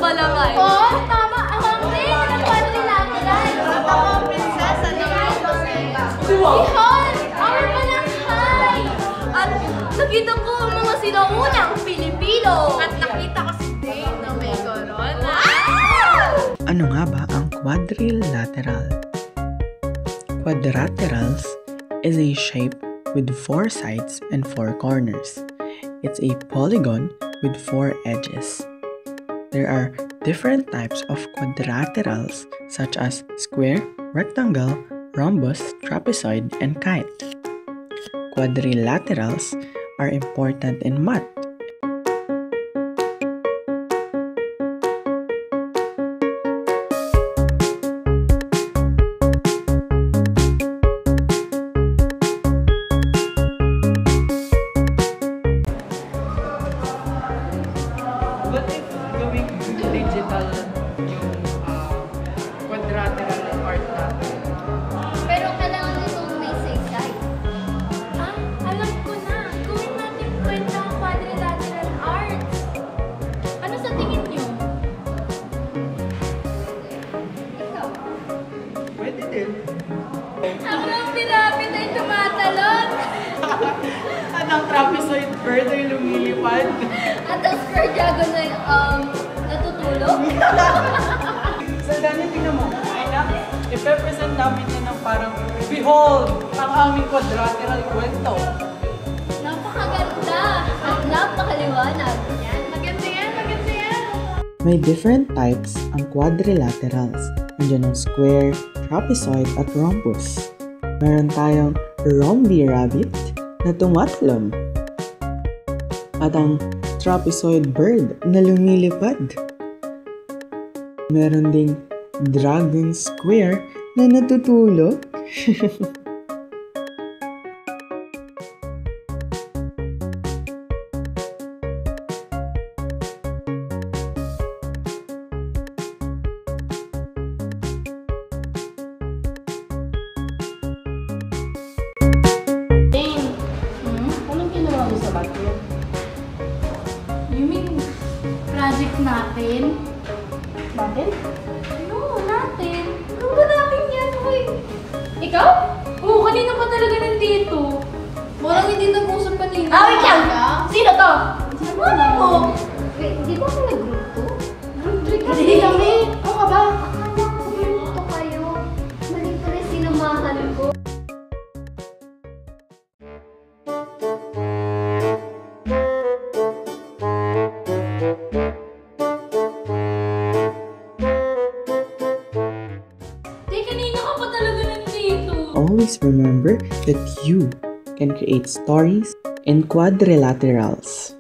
pala nga eh. Oo, tama. Ang quadrilateral. Ako, prinsesa ng Ihon! Our palang high! At nakita ko ang mga sinaunang Pilipino. At nakita ko si Dave na may corona. Ano nga ba ang quadrilateral? Quadrilaterals is a shape with 4 sides and 4 corners. It's a polygon with 4 edges. There are different types of quadrilaterals such as square, rectangle, rhombus, trapezoid, and kite. Quadrilaterals are important in math. What if gawing digital yung quadrilateral art natin? Pero kailangan itong may sigsay. Ah, alam ko na. Gawin natin kwenta ang quadrilateral art. Ano sa tingin niyo? Ikaw. Pwede din. Ako ang pirapit ay tumatalon. Anong trapezoid bird ay lumilipad? At ang square diagonal natutulog. So, Dani, tingnan mo. Ay na, ipe-present namin yan ng parang, behold, ang aming quadrilateral kwento. Napakaganda at napakaliwanag. Yan, maganda yan, maganda yan. May different types ang quadrilaterals. Nandiyan ang square, trapezoid, at rhombus. Meron tayong rhombi rabbit na tumatlon. At ang trapezoid bird na lumilipad. Meron ding dragon square na natutulog. Dane, anong ginawa mo sa bathroom? You mean project natin? Natin? No, natin. Ano ba natin yan, hoy? Ikaw? Oo, kanina pa talaga nandito. Walang hindi nag-usap kanina. Ah, wait lang! Sino to? Ano mo? Wait, di ba kami group 2? Group 3 kasi. Hindi kami. Ano ka ba? Akala ko group 2 kayo. Mali pala sinamahan ko. Di, kanina ka pa talaga nandito. Always remember that you can create stories in quadrilaterals.